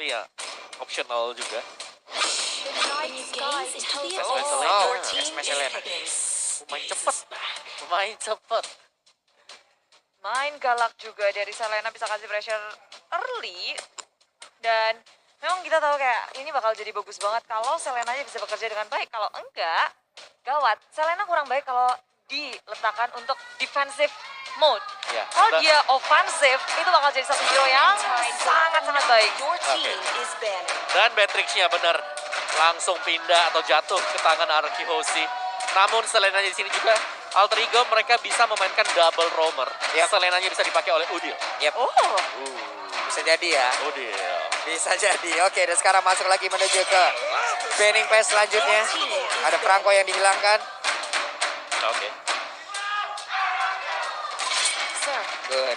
tapi ya optional juga. Main cepet. Main galak juga dari Selena, bisa kasih pressure early. Dan memang kita tahu kayak ini bakal jadi bagus banget kalau Selena bisa bekerja dengan baik. Kalau enggak, gawat. Selena kurang baik kalau diletakkan untuk defensive mode. Ya, Kalau dia offensive, itu bakal jadi satu hero yang sangat-sangat baik. Dan Beatrix-nya bener langsung pindah atau jatuh ke tangan Arki Hoshi. Namun Selenanya di sini juga alter ego mereka bisa memainkan double roamer. Selenanya bisa dipakai oleh Udil. Oh. Bisa jadi ya. Udil. Bisa jadi. Oke, dan sekarang masuk lagi menuju ke banning phase selanjutnya. Ada Franco yang dihilangkan. Oke. Good.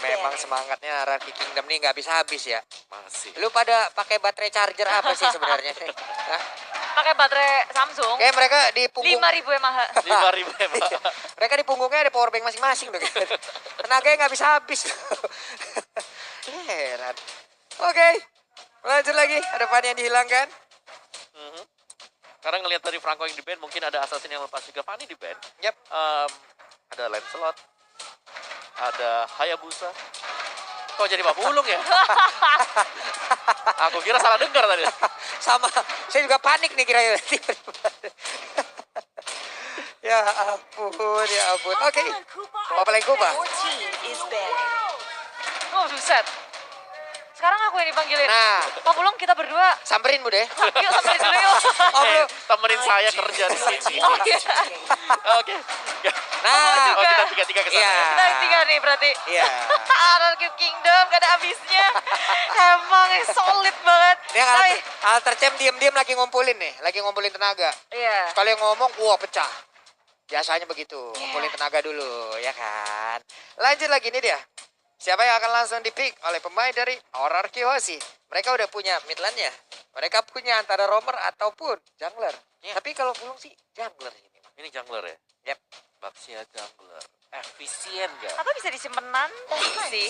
Memang semangatnya Hierarchy Kingdom nih nggak habis-habis ya. Masih. Lu pada pakai baterai charger apa sih sebenarnya? Hah? Pakai baterai Samsung. Kayak mereka di punggung 5.000 mAh. 5.000 emang. mereka di punggungnya ada power bank masing-masing dong. Tenaganya nggak habis-habis. Heran. Oke, lanjut lagi. Ada Fanny yang dihilangkan. Karena ngelihat dari Franco yang di band, mungkin ada Assassin yang lepas juga. Fanny di band. Yap. Ada Lancelot. Ada Hayabusa. Kok jadi Babulung ya? Aku kira salah dengar tadi. Sama, saya juga panik nih kira-kira. Ya ampun, ya ampun. Oke, Papa Kuba. Oh, buset. Sekarang aku yang dipanggilin. Nah. Pak Pulung, kita berdua. Samperin Bude. Yuk, samperin dulu yuk. Temenin saya kerja di sini. Oh iya. Oke. Nah, Oh, kita tiga-tiga ke sana. Iya. Kita tiga nih berarti. Iya. Hierarchy Kingdom, gak ada habisnya. Emang solid banget. Ini yang alter champ diem-diem lagi ngumpulin nih. Lagi ngumpulin tenaga. Iya. Sekali yang ngomong, wah pecah. Biasanya begitu. Ngumpulin tenaga dulu, ya kan. Lanjut lagi nih dia. Siapa yang akan langsung di-pick oleh pemain dari Hierarchy Hoshi? Mereka udah punya midlane-nya. Mereka punya antara roamer ataupun jungler. Tapi kalau Pulung sih jungler ini. Ini jungler ya? Yap. Baxia jungler. Efisien gak? Atau bisa disimpan nanti sih.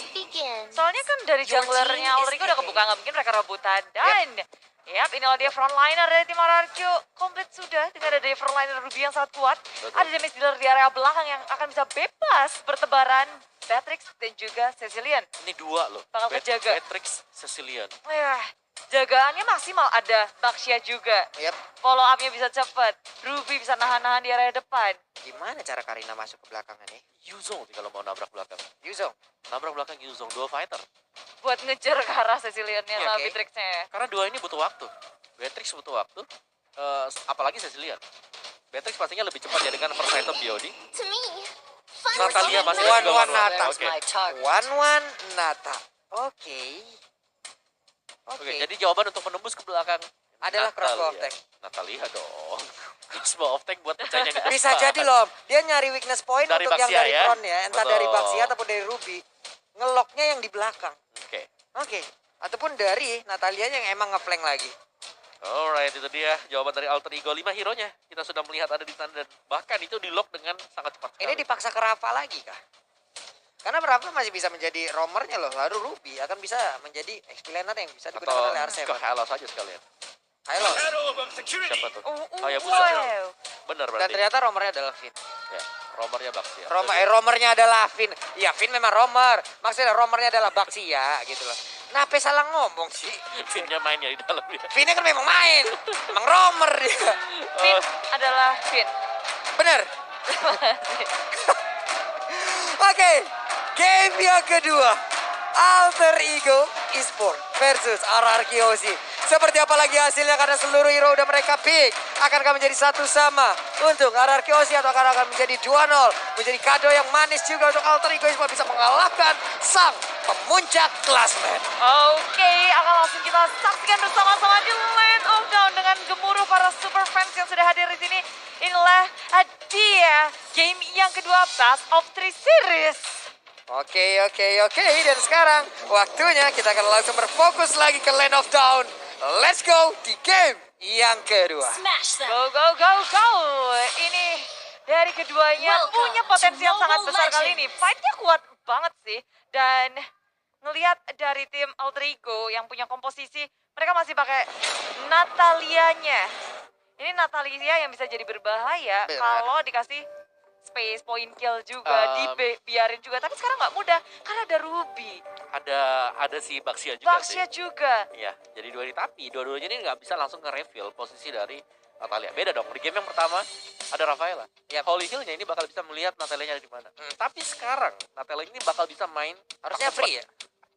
Soalnya kan dari junglernya Ulrika udah kebuka, nggak mungkin mereka rebutan. Dan yap, inilah dia frontliner dari tim Hierarchy. Komplit sudah dengan ada frontliner Ruby yang sangat kuat. Ada damage dealer di area belakang yang akan bisa bebas bertebaran. Beatrix dan juga Cecilian. Ini dua loh. Bakal kejaga. Beatrix, Cecilian. Jagaannya maksimal, ada Baxia juga. Yap. Follow up-nya bisa cepat. Ruby bisa nahan-nahan di area depan. Gimana cara Karina masuk ke belakangnya nih? Yuzong nih kalau mau nabrak belakang. Yuzong. Nabrak belakang Yuzong, dua fighter. Buat ngejar ke arah Cecilian-nya sama Oke. Beatrix-nya. Karena dua ini butuh waktu. Beatrix butuh waktu. Apalagi Cecilian. Beatrix pastinya lebih cepat ya dengan first item BOD. Natalia masih One Nata. Oke. One Nata. Oke. Oke, jadi jawaban untuk menembus ke belakang Adalah crossbow of Natalia. tank. Natalia dong. Crossbow of tank buat pecahnya gede. Bisa jadi loh. Dia nyari weakness point Dari untuk yang Baxia dari ya? front ya. Entah Betul. dari Baxia ataupun dari Ruby. Ngeloknya yang di belakang. Oke. Oke. Ataupun dari Natalia yang emang ngeflank lagi. Alright, itu dia jawaban dari alter ego 5 hero-nya. Kita sudah melihat ada di sana dan bahkan itu di lock dengan sangat cepat sekali. Ini dipaksa ke Rafa lagi kah? Karena Rafa masih bisa menjadi roamernya loh. Lalu Ruby akan bisa menjadi explainer yang bisa atau digunakan oleh ke R7. Halo saja sekalian. Halo. Siapa tuh? Wow. Hayabusa. Benar Dan berarti. ternyata roamernya adalah Finn. Ya, romernya Baxia. Roamernya adalah Finn. Iya, Finn memang roamer. Maksudnya roamernya adalah Baxia gitu loh. Kenapa salah ngomong sih? Finnya mainnya di dalam dia. Finnnya kan memang main. Emang roamer dia. Finn adalah Finn. Bener. Oke, game yang kedua. Alter Ego Esport versus Hierarchy Hoshi. Seperti apa lagi hasilnya karena seluruh hero udah mereka pick. Akankah menjadi satu sama untuk Hierarchy Hoshi atau akan menjadi 2-0. Menjadi kado yang manis juga untuk Alter Ego Esport bisa mengalahkan sang pemuncak klasmen. Oke, akan langsung kita saksikan bersama-sama di Land of Dawn dengan gemuruh para super fans yang sudah hadir di sini. Inilah dia game yang kedua Best of 3 Series. Oke. Dan sekarang waktunya kita akan langsung berfokus lagi ke Land of Dawn. Let's go di game yang kedua. Go. Ini dari keduanya punya potensi yang sangat besar kali ini. Fight-nya kuat banget sih. Dan ngelihat dari tim Alter Ego yang punya komposisi, mereka masih pakai Natalianya. Ini Natalia yang bisa jadi berbahaya kalau dikasih space, point kill juga, dibiarin juga. Tapi sekarang nggak mudah, karena ada Ruby. Ada si Baxia juga Baxia juga. Iya, jadi dua ini. Tapi dua-duanya ini nggak bisa langsung nge-reveal posisi dari Natalia. Beda dong, di game yang pertama ada Rafaela. Ya, Holy Hill-nya ini bakal bisa melihat Natalianya ada di mana. Tapi sekarang Natalia ini bakal bisa main. Harusnya free ya?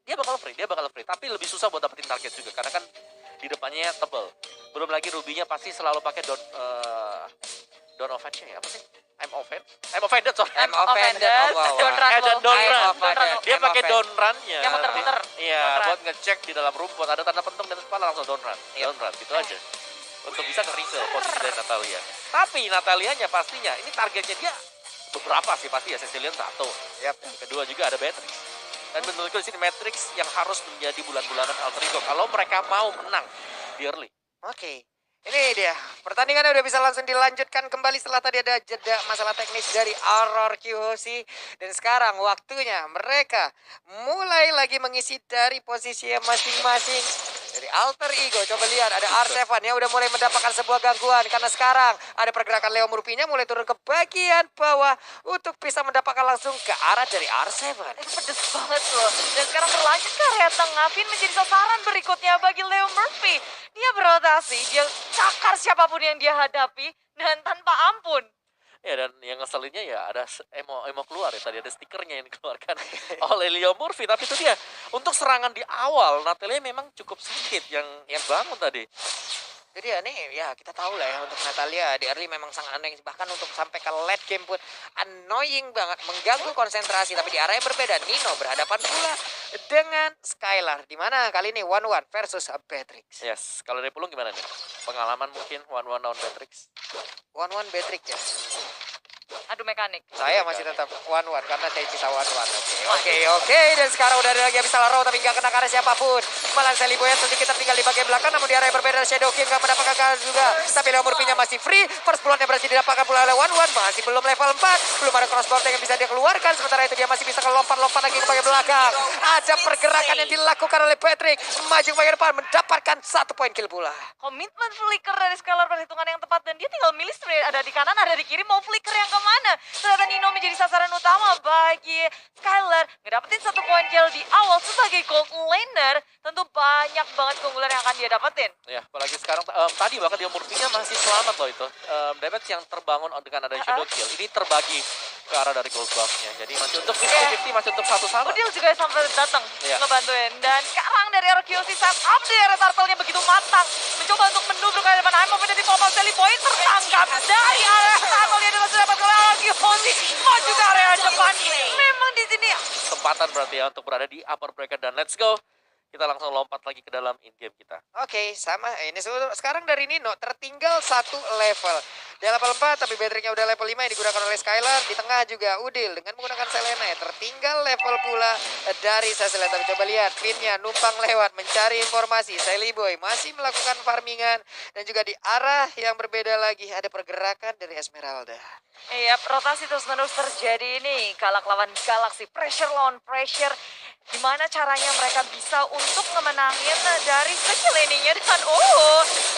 Dia bakal free. Tapi lebih susah buat dapetin target juga. Karena kan di depannya tebel. Belum lagi Ruby-nya pasti selalu pakai Dawn of Action ya, apa sih? I'm offended, sorry. I'm offended. Dia pakai Dawn Run-nya. Yang muter-muter. Iya, buat ngecek di dalam rumput. Ada tanda pentung di atas kepala langsung Dawn Run. Dawn Run, gitu aja. Untuk bisa nge-reveal posisi dari Natalia. Tapi Natalianya pastinya, ini targetnya dia beberapa sih pasti ya. Cecilion satu. Yang kedua juga ada Beatrix. Dan menurutku di sini Matrix yang harus menjadi bulan-bulanan Alter Ego kalau mereka mau menang di early. Oke. Ini dia, pertandingannya udah bisa langsung dilanjutkan kembali setelah tadi ada jeda masalah teknis dari RRQ Hoshi. Dan sekarang waktunya mereka mulai lagi mengisi dari posisinya masing-masing. Dari Alter Ego, coba lihat ada R7 yang udah mulai mendapatkan sebuah gangguan. Karena sekarang ada pergerakan Leo Murphy-nya mulai turun ke bagian bawah untuk bisa mendapatkan langsung ke arah dari R7. Itu pedes banget loh. Dan sekarang berlanjut ke area tengah, Finn menjadi sasaran berikutnya bagi Leo Murphy. Dia berotasi, dia cakar siapapun yang dia hadapi dan tanpa ampun. Ya, dan yang ngeselinnya ya ada emo keluar ya, tadi ada stikernya yang dikeluarkan oleh Leo Murphy. Tapi itu dia, untuk serangan di awal Natalia memang cukup sedikit yang bangun tadi. Jadi ya nih, ya kita tahu lah ya untuk Natalia di early memang sangat annoying. Bahkan untuk sampai ke late game pun annoying banget, mengganggu konsentrasi. Tapi di arah yang berbeda, Nino berhadapan pula dengan Skylar. Dimana kali ini 1-1 versus Beatrix. Yes, kalau dari Pulung gimana nih? Pengalaman mungkin 1-1 lawan Beatrix? 1-1 Beatrix ya. Adu mekanik. Saya masih tetap 1-1 karena saya bisa 1-1. Oke. Dan sekarang udah ada lagi yang bisa laro tapi nggak kena karena siapapun. Malah Sally Boyan sedikit tertinggal di bagian belakang, namun di area yang berbeda Shadow King nggak mendapatkan kalah juga. Tapi Leo Murphy-nya masih free. First blood-nya berhasil didapatkan pula oleh 1-1. Masih belum level 4. Belum ada crossboard yang bisa dia keluarkan. Sementara itu dia masih bisa lompat-lompat lagi ke bagian belakang. Ada pergerakan yang dilakukan oleh Patrick. Maju ke bagian depan mendapatkan 1 poin kill pula. Komitmen flicker dari Skylar perhitungan yang tepat. Dan dia tinggal milih sebenarnya ada di kanan, ada di kiri. Mau flicker yang kemana? Ternyata Nino menjadi sasaran utama bagi Skylar. Ngedapetin 1 poin kill di awal sebagai gold laner. Tentu banyak banget keunggulan yang akan dia dapetin. Ya, apalagi sekarang tadi bahkan dia Murphy-nya masih selamat loh itu. Damage yang terbangun dengan ada Shadow Kill. Ini terbagi ke arah dari gold buff-nya. Jadi masih untuk 50-50, masih untuk satu sama. Udil juga sampai datang ngebantuin. Dan sekarang dari RQC set up di area turtle-nya begitu matang. Mencoba untuk menubur ke depan. I'm over di pop-up Sally Boy tertangkap dari area turtle-nya dengan sudah dapat oleh RQC. Maju ke area depan. Memang di sini Kesempatan berarti ya untuk berada di upper bracket dan let's go. Kita langsung lompat lagi ke dalam in-game kita. Oke, sama. Ini sekarang dari Nino tertinggal 1 level. Dia level 4, tapi Beatrix-nya udah level 5 yang digunakan oleh Skylar. Di tengah juga Udil dengan menggunakan Selena ya. Tertinggal level pula dari Cecilion. Tapi coba lihat, Finn-nya numpang lewat mencari informasi. Sally Boy masih melakukan farmingan. Dan juga di arah yang berbeda lagi ada pergerakan dari Esmeralda. iya, rotasi terus-menerus terjadi ini. Galak lawan Galaxy, pressure lawan pressure. Gimana caranya mereka bisa untuk ngemenangin dari kecil ininya. Dan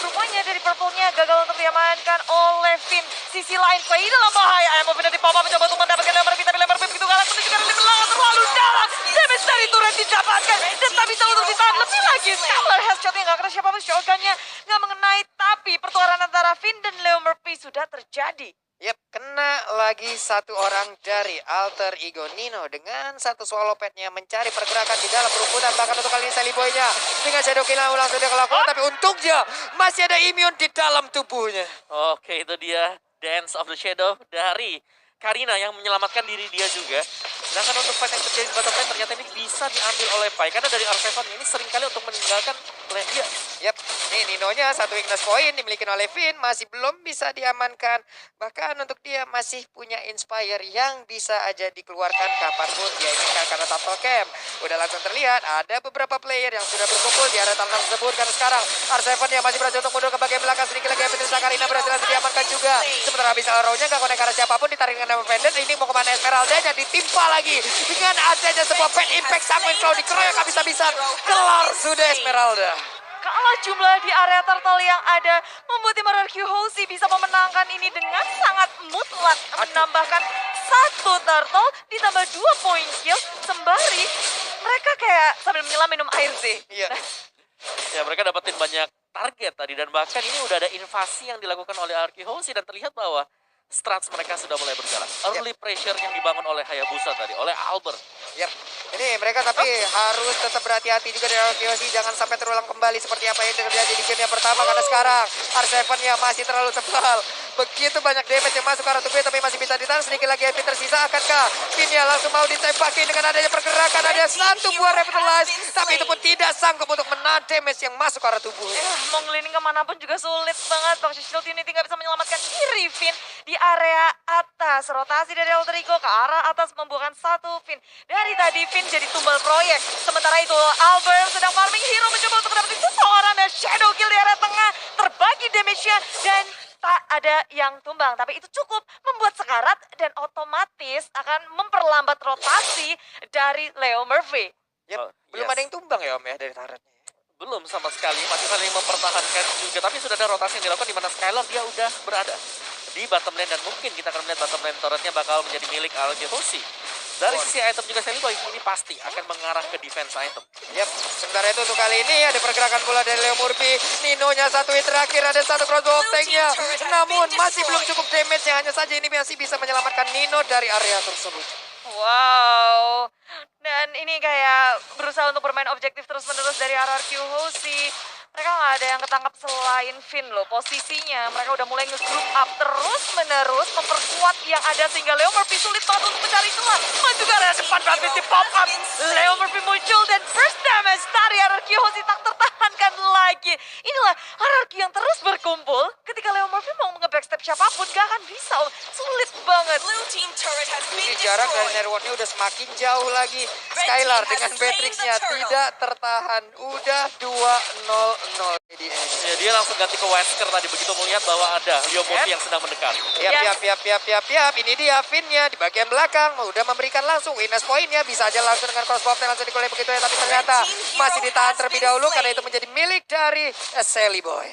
rupanya dari purple-nya gagal untuk diamankan oleh Finn. Sisi lain, Faye dalam bahaya. Ayam Finn di Papa mencoba untuk mendapatkan Lemmer, tapi Lemmer begitu galak menunjukkan lebih belakang terlalu dalam. Damage dari turret didapatkan dan tak bisa untuk ditahan lebih lagi. Skylar headshot-nya nggak kena siapa-siapa, shotgun-nya nggak mengenai. Tapi pertukaran antara Finn dan Leo Murphy sudah terjadi. Yap, kena lagi 1 orang dari Alter Ego Nino dengan 1 swallow pad-nya mencari pergerakan di dalam rumputan. Bahkan untuk kali ini Sally Boy-nya dengan Shadow Kill langsung dia kelakukan. Tapi untungnya masih ada immune di dalam tubuhnya. Oke, itu dia Dance of the Shadow dari Karina yang menyelamatkan diri dia juga. Sedangkan untuk fight yang terjadi di bottom lane ternyata ini bisa diambil oleh Pai. Karena dari R7 ini seringkali untuk meninggalkan lane dia. Yap, nih Ninonya 1 weakness point dimiliki oleh Finn. Masih belum bisa diamankan. Bahkan untuk dia masih punya Inspire yang bisa aja dikeluarkan kapanpun dia inginkan karena Turtle Camp. Udah langsung terlihat ada beberapa player yang sudah berkumpul di area tanah tersebut. Karena sekarang R7 yang masih berhasil untuk mundur ke bagian belakang. Sedikit lagi Beatrix Karina berhasil diamankan juga. Sementara habis arrow-nya gak connect karena siapapun, ditarik dengan Pendant. Ini mau kemana Esmeralda-nya, ditimpa lagi. Dengan adanya sebuah Pet Impact Sanguine Flow dikeroyok habis-habisan. Kelar sudah Esmeralda. Kalah jumlah di area turtle yang ada membuat tim RRQ Hoshi bisa memenangkan ini dengan sangat mutlak. Menambahkan 1 turtle ditambah 2 point kill. Sembari mereka kayak sambil menyelam minum air sih. Iya. Ya mereka dapetin banyak target tadi dan bahkan ini udah ada invasi yang dilakukan oleh RRQ Hoshi dan terlihat bahwa strats mereka sudah mulai berjalan. Early pressure yang dibangun oleh Hayabusa tadi, oleh Albert. Yap. Ini mereka tapi harus tetap berhati-hati juga dari RRQ. Jangan sampai terulang kembali seperti apa yang terjadi di game yang pertama. Karena sekarang R7-nya masih terlalu tebal. Begitu banyak damage yang masuk ke arah tubuhnya tapi masih bisa ditahan. Sedikit lagi HP tersisa. Akankah Pinya langsung mau ditembakin dengan adanya pergerakan. Ada 1 buah Revitalize. Tapi itu pun tidak sanggup untuk menahan damage yang masuk ke arah tubuhnya. Mau ngeliling kemanapun juga sulit banget. Toxic Shield Unity nggak bisa menyelamatkan diri. Finn di area atas. Rotasi dari Alter Ego ke arah atas membuahkan 1 Finn. Dari tadi Finn jadi tumbal proyek. Sementara itu Albert sedang farming hero mencoba untuk dapetin seseorang dan Shadow Kill di area tengah. Terbagi damage-nya dan tak ada yang tumbang. Tapi itu cukup membuat sekarat dan otomatis akan memperlambat rotasi dari Leo Murphy. Yep. Belum ada yang tumbang ya Om ya dari turretnya. Belum sama sekali, masih saling mempertahankan juga. Tapi sudah ada rotasi yang dilakukan di mana Skylar dia udah berada di bottom lane dan mungkin kita akan melihat bottom lane turretnya bakal menjadi milik RRQ Hoshi. Dari sisi item juga Sally Boy ini pasti akan mengarah ke defense item. Yap, sementara itu untuk kali ini ada pergerakan bola dari Leo Murphy. Nino-nya 1 hit terakhir, ada 1 crossbow of tank-nya. Namun masih belum cukup damage-nya, hanya saja ini masih bisa menyelamatkan Nino dari area tersebut. Wow. Dan ini kayak berusaha untuk bermain objektif terus-menerus dari RRQ Hoshi. Mereka nggak ada yang ketangkap selain Finn loh. Posisinya mereka udah mulai nge-group up terus-menerus. Memperkuat yang ada sehingga Leo Murphy sulit banget untuk mencari celah. Maju ke area depan habis di pop up. Leo Murphy muncul dan first damage dari RRQ Hoshi tak tertahankan lagi. Inilah RRQ yang terus berkumpul. Ketika Leo Murphy mau nge-backstep siapapun gak akan bisa. Sulit banget. Ini jarak dari networknya udah semakin jauh lagi. Skylar dengan Beatrix-nya tidak tertahan. Udah 2-0 di end. Ya, dia langsung ganti ke Wesker tadi begitu melihat bahwa ada Leo Murphy yang sedang mendekat. Yap. Ini dia Finn-nya di bagian belakang. Udah memberikan langsung witness point-nya. Bisa aja langsung dengan crossbow langsung dikolek begitu ya. Tapi ternyata masih ditahan terlebih dahulu karena itu menjadi milik dari Sally Boy.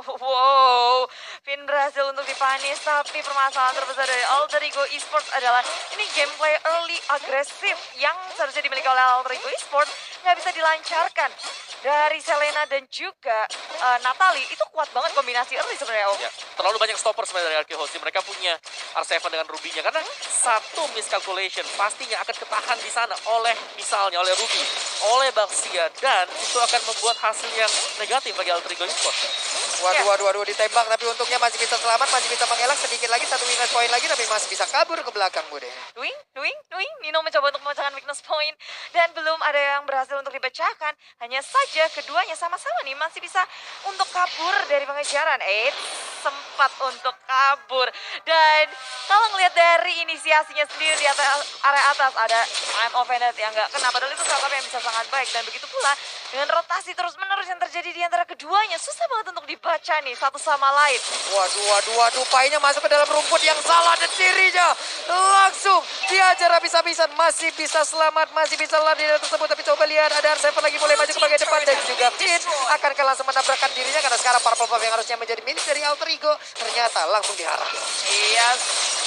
Wow, Finn berhasil untuk dipanis, tapi permasalahan terbesar dari Alter Ego Esports adalah ini gameplay early agresif yang seharusnya dimiliki oleh Alter Ego Esports nggak bisa dilancarkan. Dari Selena dan juga Natalie itu kuat banget kombinasi early sebenarnya Om. Ya, terlalu banyak stopper sebenarnya dari RRQ Hoshi. Mereka punya R7 dengan Ruby-nya karena satu miscalculation pastinya akan ketahan di sana oleh misalnya oleh Ruby, oleh Baxia dan itu akan membuat hasil yang negatif bagi Alter Ego Esports. Waduh, ditembak tapi untungnya masih bisa selamat, masih bisa mengelak sedikit lagi, 1 weakness point lagi tapi masih bisa kabur ke belakang Bude. Duing. Nino mencoba untuk memecahkan weakness point dan belum ada yang berhasil untuk dipecahkan. Hanya saja keduanya sama-sama nih masih bisa untuk kabur dari pengejaran. Sempat untuk kabur. Dan kalau ngelihat dari inisiasinya sendiri di area atas ada I'm offended yang nggak kena. Padahal itu salah satu yang bisa sangat baik. Dan begitu pula dengan rotasi terus-menerus yang terjadi di antara keduanya. Susah banget untuk dibaca nih satu sama lain. Waduh, Painya masuk ke dalam rumput yang salah dan dirinya langsung diajar habis-habisan. Masih bisa selamat, masih bisa lari dari tersebut. Tapi coba lihat ada R7 lagi mulai maju ke bagian depan dan juga Finn akan langsung menabrakkan dirinya karena sekarang Purple Buff yang harusnya menjadi milik dari Alter Ego ternyata langsung diharap. Iya,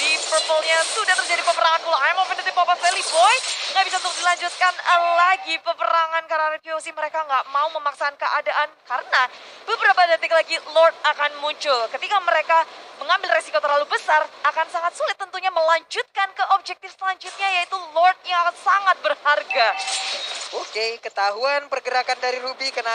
di purple-nya sudah terjadi peperangan pula. I'm offended di Papa Sally Boy. Nggak bisa untuk dilanjutkan lagi peperangan karena RRQ Hoshi mereka nggak mau memaksakan keadaan karena beberapa detik lagi Lord akan muncul. Ketika mereka mengambil resiko terlalu besar akan sangat sulit tentunya melanjutkan ke objektif selanjutnya yaitu Lord yang sangat berharga. Oke, ketahuan pergerakan dari Ruby kena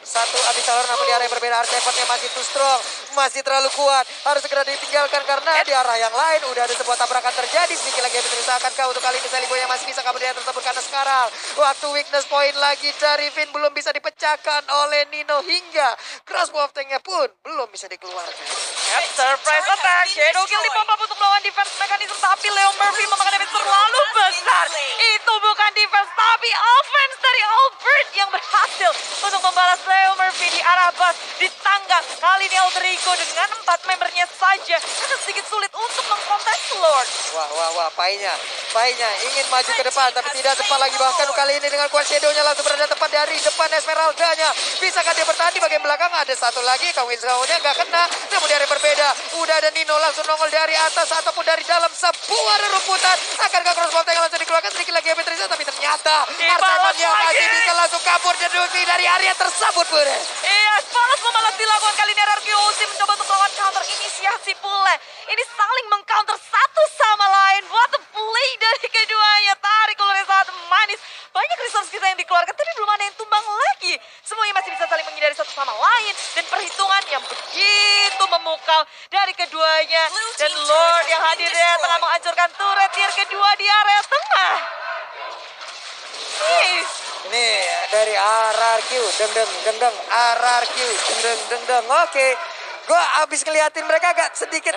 satu abisalor namun di area yang berbeda. R7-nya masih too strong, masih terlalu kuat. Harus segera ditinggalkan karena di arah yang lain udah ada sebuah tabrakan terjadi. Sedikit lagi yang bisa akankah untuk kali ini Sally Boy yang masih bisa kabur dari tersebut karena sekarang waktu weakness point lagi dari Finn belum bisa dipecah. dipecahkan oleh Nino hingga crossbow of tanknya pun belum bisa dikeluarkan. Yep, surprise attack. Shadow kill di pop up untuk melawan defense mekanisme, tapi Leo Murphy memakan damage terlalu besar. Itu bukan defense, tapi offense dari Albert yang berhasil untuk membalas Leo Murphy di arah bus di tangga. Kali ini Alter Ego dengan 4 membernya saja akan sedikit sulit untuk mengkontak Lord. Wah, Painya ingin maju ke depan tapi tidak tepat lagi, bahkan kali ini dengan kuat Shadow-nya langsung berada tepat dari depan Esmeralda-nya. Bisakah dia bertahan di bagian belakang? Ada satu lagi, Kawin-nya nggak kena, namun dari berbeda. Udah ada Nino langsung nongol dari atas ataupun dari dalam sebuah rerumputan. Akankah crossbow tank langsung dikeluarkan? Sedikit lagi Beatrice, tapi ternyata Arsefonnya masih bisa langsung kabur dan Duty dari area tersebut, Bure. Iya, balas membalas dilakukan kali ini RRQOC mencoba untuk melawan counter inisiasi pula. Ini saling mengcounter satu sama lain. What a play dari keduanya. Tarik ulurnya sangat manis. Banyak resource kita yang dikeluarkan, tapi belum ada yang tumbang lagi. Semuanya masih bisa saling menghindari satu sama lain. Dan perhitungan yang begitu memukau dari keduanya. Dan Lord yang hadir telah menghancurkan turret tier kedua di area tengah. Ini dari RRQ, deng RRQ, deng. Oke, gue abis ngeliatin mereka agak sedikit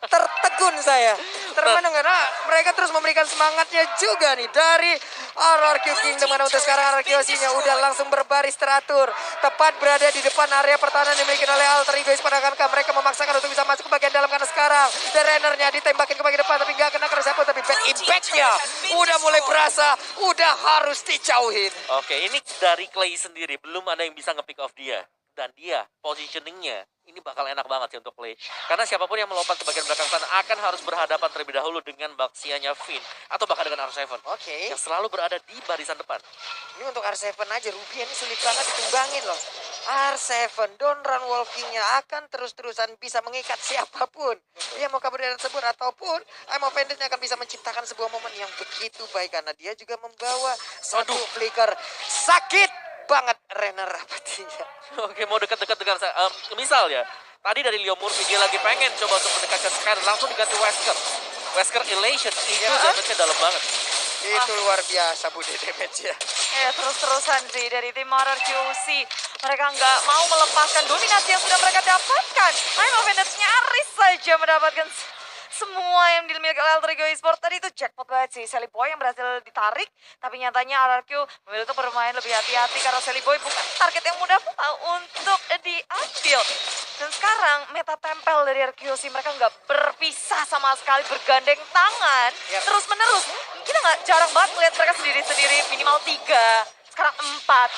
tertegun saya. Termenung karena mereka terus memberikan semangatnya juga nih dari RRQ Kingdom. Mana untuk sekarang RRQ nya udah langsung berbaris teratur. Tepat berada di depan area pertahanan yang dimiliki oleh Alter Ego. Padahal mereka memaksakan untuk bisa masuk ke bagian dalam karena sekarang The Renner-nya ditembakin ke bagian depan tapi nggak kena karena siapa. Tapi bad impact-nya udah mulai berasa, udah harus dijauhin. Oke, ini dari Clay sendiri belum ada yang bisa nge-pick off dia. Dan dia, positioningnya, ini bakal enak banget sih untuk Clay. Karena siapapun yang melompat ke bagian belakang sana akan harus berhadapan terlebih dahulu dengan Baxianya Finn. Atau bahkan dengan R7. Oke. Yang selalu berada di barisan depan. Ini untuk R7 aja, Ruby ini sulit banget ditumbangin loh. R7, don't run walking-nya akan terus-terusan bisa mengikat siapapun. Dia mau kabur dari tersebut ataupun I'm Offended-nya akan bisa menciptakan sebuah momen yang begitu baik. Karena dia juga membawa satu flicker. Sakit banget Renner rapatinya. Oke, mau dekat-dekat dengan saya. Misal ya, tadi dari Leo Murphy dia lagi pengen coba untuk mendekatkan Skyler, langsung diganti Wesker Elation, itu damage-nya dalam banget. Itu luar biasa Bude damage-nya. Ya, terus-terusan sih dari tim RRQC. Mereka nggak mau melepaskan dominasi yang sudah mereka dapatkan. I'm Offended nyaris saja mendapatkan semua yang dimiliki oleh Alter Ego Esports. Tadi itu jackpot banget sih. Sally Boy yang berhasil ditarik. Tapi nyatanya RRQ memilih untuk bermain lebih hati-hati. Karena Sally Boy bukan target yang mudah untuk diambil. Dan sekarang meta tempel dari RRQC. Mereka nggak berpisah sama sekali. Bergandeng tangan. Terus menerus. Kita nggak jarang banget melihat mereka sendiri-sendiri. Minimal 3. Sekarang 4.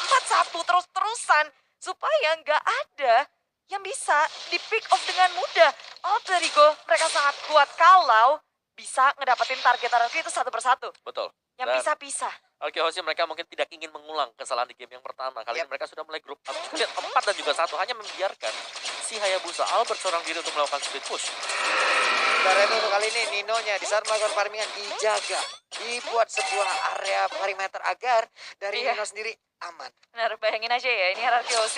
4-1 terus-terusan. Supaya nggak ada yang bisa di pick off dengan mudah. Alter Ego mereka sangat kuat kalau bisa ngedapetin target RRQ itu satu persatu. Betul. Yang bisa pisah. Oke, Hoshi mereka mungkin tidak ingin mengulang kesalahan di game yang pertama. Kali ini mereka sudah mulai grup up. Lihat 4 dan juga 1 hanya membiarkan si Hayabusa Albert seorang diri untuk melakukan speed push. Karena untuk kali ini Nino-nya di saat melakukan farmingan dijaga. Dibuat sebuah area perimeter agar dari Nino sendiri aman. Benar, bayangin aja ya, ini RRQC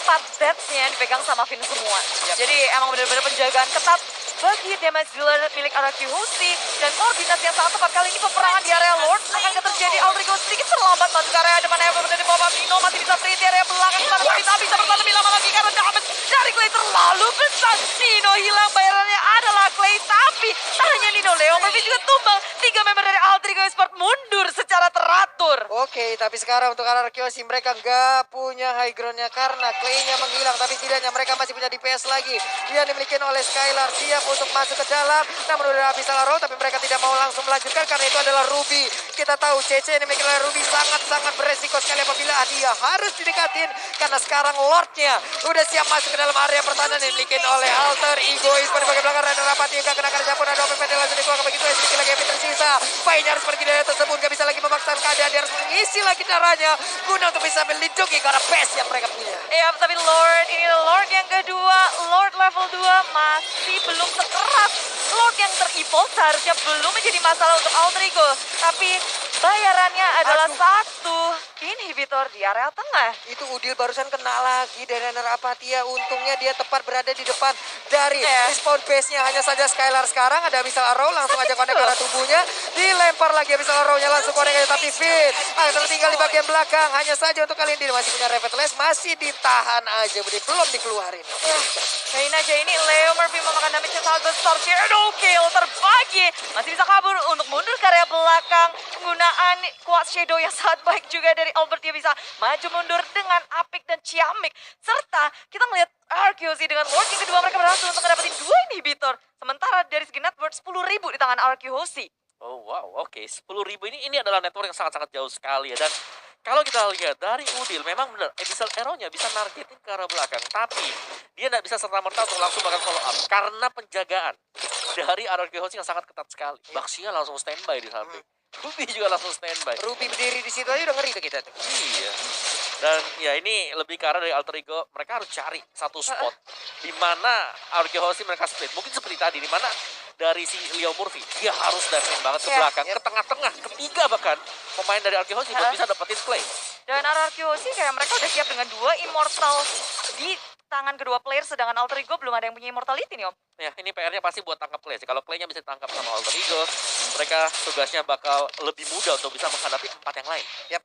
4 deaths-nya dipegang sama Finn semua. Jadi emang benar-benar penjagaan ketat bagi damage dealer milik RRQC. Dan koordinasi yang sangat tepat kali ini peperangan di area Lord akan terjadi. Alter Ego sedikit terlambat masuk ke area depan Ever dari bawah. Nino masih bisa free di area belakang sana, tapi tak bisa bertahan lebih lama lagi karena damage dari Clay terlalu besar. Nino hilang, bayarannya adalah Clay, tapi tak hanya Nino, Leo Murphy juga tumbang. 3 member dari Alter Ego Esports mundur secara teratur. Oke, tapi sekarang untuk RRQC mereka nggak punya high ground-nya karena Clay-nya menghilang. Tapi setidaknya mereka masih punya DPS lagi. Dia dimiliki oleh Skylar, siap untuk masuk ke dalam. Namun udah habis salah roll, tapi mereka tidak mau langsung melanjutkan karena itu adalah Ruby. Kita tahu CC yang dimiliki oleh Ruby sangat-sangat beresiko sekali apabila dia harus didekatin. Karena sekarang Lord-nya udah siap masuk ke dalam area pertahanan yang dimiliki oleh Alter Ego. Di bagian belakang Renner rapati yang gak kena karena siapun ada open langsung dikeluarkan begitu. Sedikit lagi yang tersisa. Painya harus pergi dari tersebut, gak bisa lagi memaksakan keadaan. Dia harus mengisi lagi darahnya guna untuk bisa melindungi karena base yang mereka punya. Iya, tapi Lord, ini Lord yang kedua, Lord level 2 masih belum sekeras Lord yang ter-evolve. Seharusnya belum menjadi masalah untuk Alter Ego, tapi bayarannya adalah 1. inhibitor di area tengah. Itu Udil barusan kena lagi dari Apatia. Untungnya dia tepat berada di depan dari respawn base-nya. Hanya saja Skylar sekarang ada Missile Arrow langsung aja connect ke arah tubuhnya. Dilempar lagi Missile Arrow-nya langsung connect aja. Tapi Fit tertinggal di bagian belakang. Hanya saja untuk kali ini masih punya Revetless. Masih ditahan aja. Belum dikeluarin. Kayaknya aja ini Leo Murphy memakan damage yang sangat besar. Shadow kill terbagi. Masih bisa kabur untuk mundur ke area belakang. Penggunaan kuat Shadow yang sangat baik juga dari Albert. Dia bisa maju mundur dengan Apik dan Ciamik. Serta kita melihat RQC dengan Lord yang kedua mereka berhasil untuk mendapatkan 2 inhibitor. Sementara dari segi network 10.000 di tangan RQC. Oh wow, oke. 10.000 ini adalah network yang sangat-sangat jauh sekali ya. Dan kalau kita lihat dari Udil, memang benar Abyssal Arrow-nya bisa nargetin ke arah belakang. Tapi dia tidak bisa serta-merta untuk langsung bahkan follow up. Karena penjagaan dari RRQ Hosting yang sangat ketat sekali. Baxia langsung standby di samping. Ruby juga langsung standby. Ruby berdiri di situ aja udah ngeri ke kita tuh. Iya. Dan ya ini lebih ke arah dari Alter Ego. Mereka harus cari satu spot di mana RRQ Hosting mereka split. Mungkin seperti tadi, di mana dari si Leo Murphy, dia harus diving banget ke belakang, ke tengah-tengah, ketiga bahkan pemain dari RRQ Hosting buat bisa dapetin play. Dan RRQ sih kayak mereka udah siap dengan 2 immortal di tangan kedua player, sedangkan Alter Ego belum ada yang punya immortality nih Om. Ya ini PR-nya pasti buat tangkap Clay. Kalau Clay-nya bisa ditangkap sama Alter Ego, mereka tugasnya bakal lebih mudah untuk bisa menghadapi 4 yang lain. Yap.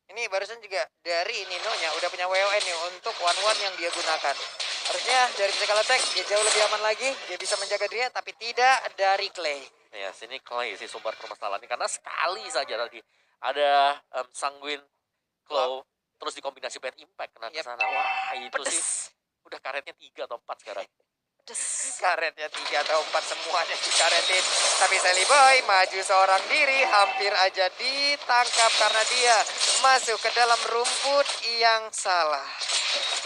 Ini barusan juga dari Nino-nya udah punya WON nih untuk one-one yang dia gunakan. Harusnya dari physical attack dia jauh lebih aman lagi. Dia bisa menjaga dirinya tapi tidak dari Clay. Ya sini Clay sih sumber permasalahan ini. Karena sekali saja tadi ada Sanguine Claw. Terus dikombinasi Bad Impact kena ke sana. Wah itu sih udah karetnya 3 atau 4 sekarang. Karetnya 3 atau 4 semuanya dikaretin. Tapi Sally Boy maju seorang diri, hampir aja ditangkap karena dia masuk ke dalam rumput yang salah.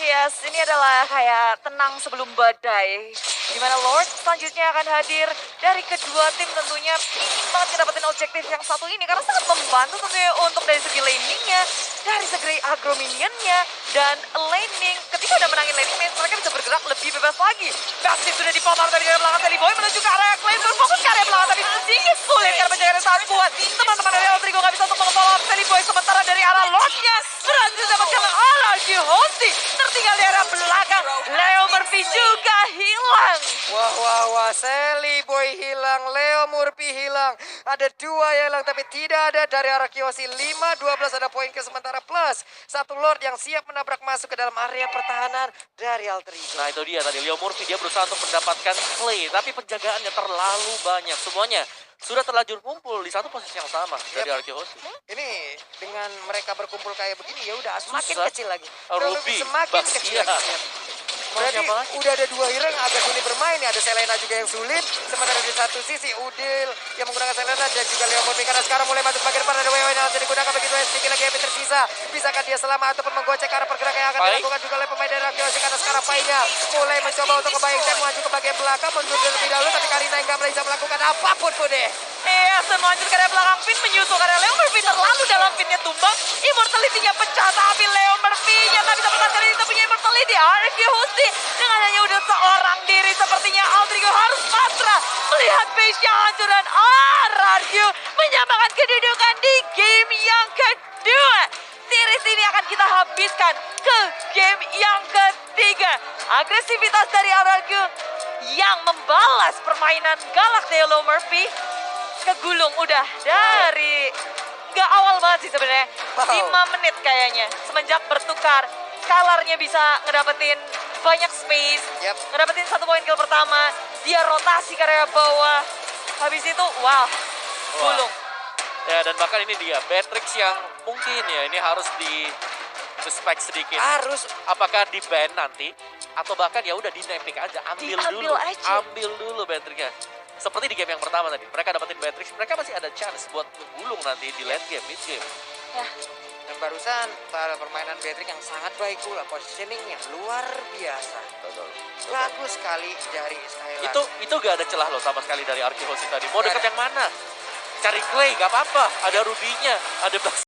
Yes, ini adalah kayak tenang sebelum badai. Dimana Lord selanjutnya akan hadir dari kedua tim, tentunya ingin banget ngedapetin objektif yang satu ini karena sangat membantu tentunya untuk dari segi laningnya, dari segi agro minionnya, dan laning. Ketika udah menangin laning, mereka bisa bergerak lebih bebas lagi. Basti sudah dipomar dari area belakang Sally Boy menuju ke area Clay, berfokus ke area belakang tapi sedikit sulit karena penjagaan sangat kuat. Teman-teman dari Alter Ego gak bisa untuk meng-follow up Sally Boy, sementara dari arah Lordnya berhasil dapatkan RRQ Hosting. Tertinggal di area belakang, Leo Murphy juga hilang. Wah, Sally Boy hilang, Leo Murphy hilang. Ada 2 yang hilang tapi tidak ada dari arah Kiyoshi. 5-12 ada poin ke sementara plus 1 Lord yang siap menabrak masuk ke dalam area pertahanan dari Alter Ego. Nah itu dia tadi Leo Murphy, dia berusaha untuk mendapatkan Clay. Tapi penjagaannya terlalu banyak. Semuanya sudah terlanjur kumpul di satu posisi yang sama dari RRQ Hosting. Ini dengan mereka berkumpul kayak begini ya udah semakin Susah. kecil lagi. Ruby, Semakin kecil Baxia. lagi. Berarti udah ada 2 hero yang agak sulit bermain ya. Ada Selena juga yang sulit. Sementara di satu sisi Udil yang menggunakan Selena dan juga Leo Murphy. Karena sekarang mulai masuk bagian depan ada WW yang harus digunakan begitu sedikit lagi yang tersisa. Bisakah dia selamat ataupun menggocek arah pergerakan yang akan dilakukan juga oleh pemain dari Rakyat. Karena sekarang Painya mulai mencoba untuk ngebayangkan maju ke bagian belakang. Mundur terlebih dahulu tapi Karina yang gak bisa melakukan apapun pun deh. Iya, melanjut ke area belakang pin, menyusul karena Leo Murphy terlalu dalam pinnya tumbang. Immortality-nya pecah, tapi Leo Murphy-nya tak bisa bertahan itu punya immortality. RRQ Hosting dengan hanya udah seorang diri, sepertinya Alter Ego harus pasrah melihat base-nya hancur dan RRQ menyamakan kedudukan di game yang kedua. Series ini akan kita habiskan ke game yang ketiga. Agresivitas dari RRQ yang membalas permainan galak dari Leo Murphy kegulung udah dari nggak awal banget sih sebenarnya. 5 menit kayaknya semenjak bertukar. Skylarnya bisa ngedapetin banyak space, ngedapetin 1 poin kill pertama. Dia rotasi ke area bawah. Habis itu gulung. Ya dan bahkan ini dia Beatrix yang mungkin ya ini harus di respect sedikit. Harus. Apakah di ban nanti atau bahkan ya udah di nempik aja, ambil dulu Beatrixnya. Seperti di game yang pertama tadi, mereka dapetin Beatrix, mereka masih ada chance buat menggulung nanti di late game, mid game. Ya. Dan barusan permainan Beatrix yang sangat baik pula, positioningnya luar biasa. Betul. Bagus sekali dari Skylar. Itu gak ada celah loh sama sekali dari RRQ Hosting tadi. Mau deket yang mana? Cari Clay gak apa-apa, ada Ruby-nya, ada